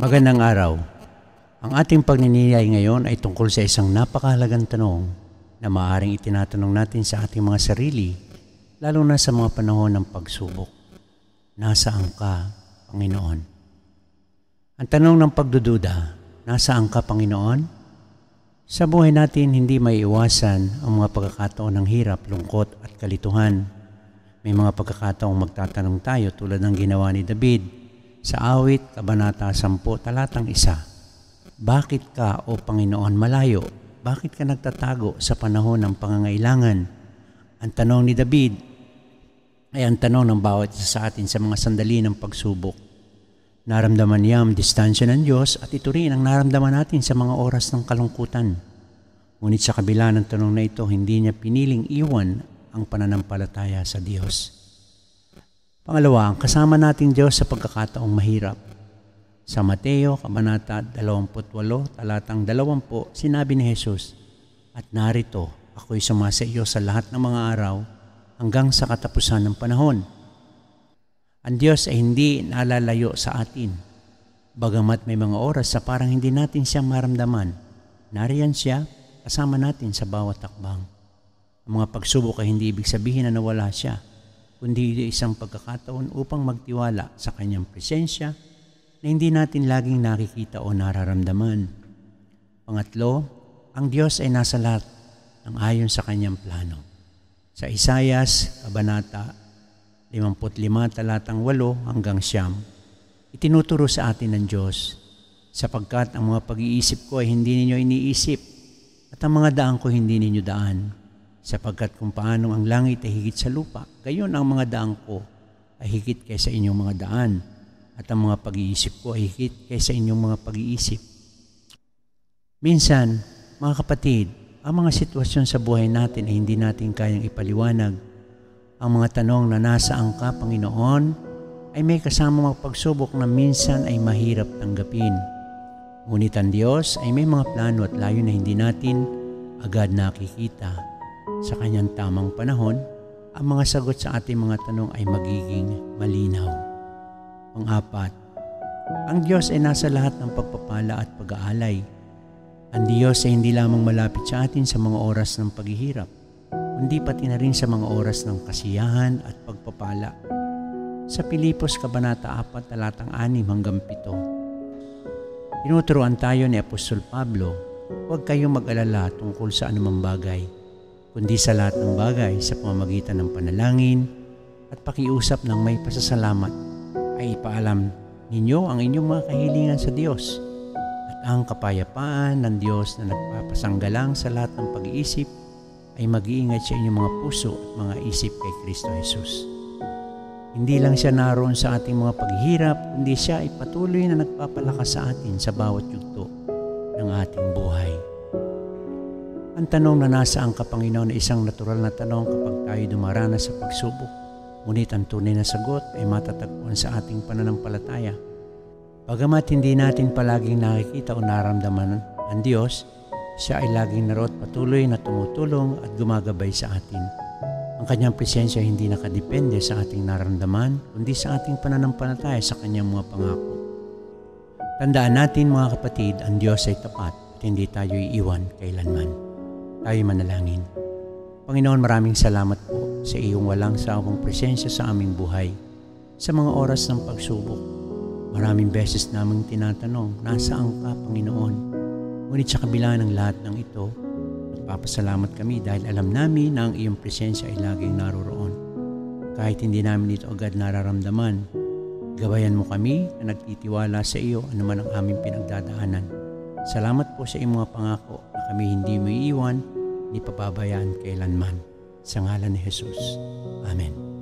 Magandang araw. Ang ating pagniniyay ngayon ay tungkol sa isang napakahalagang tanong na maaaring itinatanong natin sa ating mga sarili, lalo na sa mga panahon ng pagsubok. Nasaan ka, Panginoon? Ang tanong ng pagdududa, nasaan ka, Panginoon? Sa buhay natin, hindi may iwasan ang mga pagkakataon ng hirap, lungkot at kalituhan. May mga pagkakataong magtatanong tayo tulad ng ginawa ni David sa awit, Kabanata 10, talatang 1. Bakit ka, O Panginoon, malayo? Bakit ka nagtatago sa panahon ng pangangailangan? Ang tanong ni David ay ang tanong ng bawat isa sa atin sa mga sandali ng pagsubok. Naramdaman niya ang distansya ng Diyos at ito rin ang naramdaman natin sa mga oras ng kalungkutan. Ngunit sa kabila ng tanong na ito, hindi niya piniling iwan ang pananampalataya sa Diyos. Pangalawa, ang kasama nating Diyos sa pagkakataong mahirap. Sa Mateo, Kabanata 28, talatang 20, sinabi ni Jesus, "At narito, ako'y sumasa iyo sa lahat ng mga araw hanggang sa katapusan ng panahon." Ang Diyos ay hindi nalalayo sa atin. Bagamat may mga oras sa parang hindi natin siya maramdaman, nariyan siya kasama natin sa bawat takbang. Ang mga pagsubok ay hindi ibig sabihin na nawala siya, kundi isang pagkakataon upang magtiwala sa kanyang presensya na hindi natin laging nakikita o nararamdaman. Pangatlo, ang Diyos ay nasa lahat ng ayon sa kanyang plano. Sa Isayas, Kabanata 55, talatang 8 hanggang 9, itinuturo sa atin ng Diyos, "Sapagkat ang mga pag-iisip ko ay hindi ninyo iniisip, at ang mga daan ko hindi ninyo daan. Sapagkat kung paanong ang langit ay higit sa lupa, gayon ang mga daan ko ay higit kaysa inyong mga daan, at ang mga pag-iisip ko ay higit kaysa inyong mga pag-iisip." Minsan, mga kapatid, ang mga sitwasyon sa buhay natin ay hindi natin kayang ipaliwanag. Ang mga tanong na nasaan ka, Panginoon, ay may kasama mga pagsubok na minsan ay mahirap tanggapin. Ngunit ang Diyos ay may mga plano at layo na hindi natin agad nakikita. Sa kanyang tamang panahon, ang mga sagot sa ating mga tanong ay magiging malinaw. Pang-apat, ang Diyos ay nasa lahat ng pagpapala at pag-aalay. Ang Diyos ay hindi lamang malapit sa atin sa mga oras ng paghihirap, kundi pati na rin sa mga oras ng kasiyahan at pagpapala. Sa Pilipos, Kabanata 4, talatang 6 hanggang 7, tinuturuan tayo ni Apostol Pablo, "Huwag kayong mag-alala tungkol sa anumang bagay, kundi sa lahat ng bagay sa pamamagitan ng panalangin at pakiusap ng may pasasalamat ay ipaalam ninyo ang inyong mga kahilingan sa Diyos, at ang kapayapaan ng Diyos na nagpapasanggalang sa lahat ng pag-iisip ay mag-iingat sa inyong mga puso at mga isip kay Kristo Jesus." Hindi lang siya naroon sa ating mga paghihirap, kundi siya ay patuloy na nagpapalakas sa atin sa bawat yugto ng ating buhay. Ang tanong na nasaan ka, Panginoon, ay isang natural na tanong kapag tayo dumaranas sa pagsubok. Ngunit ang tunay na sagot ay matatagpuan sa ating pananampalataya. Bagamat hindi natin palaging nakikita o naramdaman ang Diyos, siya ay laging naroon patuloy na tumutulong at gumagabay sa atin. Ang kanyang presensya hindi nakadepende sa ating nararamdaman, kundi sa ating pananampalataya sa kanyang mga pangako. Tandaan natin, mga kapatid, ang Diyos ay tapat at hindi tayo iiwan kailanman. Tayo manalangin. Panginoon, maraming salamat po sa iyong walang sawang presensya sa aming buhay. Sa mga oras ng pagsubok, maraming beses naming tinatanong, nasaan ka, Panginoon? Ngunit sa kabila ng lahat ng ito, nagpapasalamat kami dahil alam namin na ang iyong presensya ay laging naroroon. Kahit hindi namin ito agad nararamdaman, gabayan mo kami na nagtitiwala sa iyo anuman ang aming pinagdadaanan. Salamat po sa iyong mga pangako na kami hindi mo iiwan ni pababayaan kailanman. Sa ngalan ni Jesus. Amen.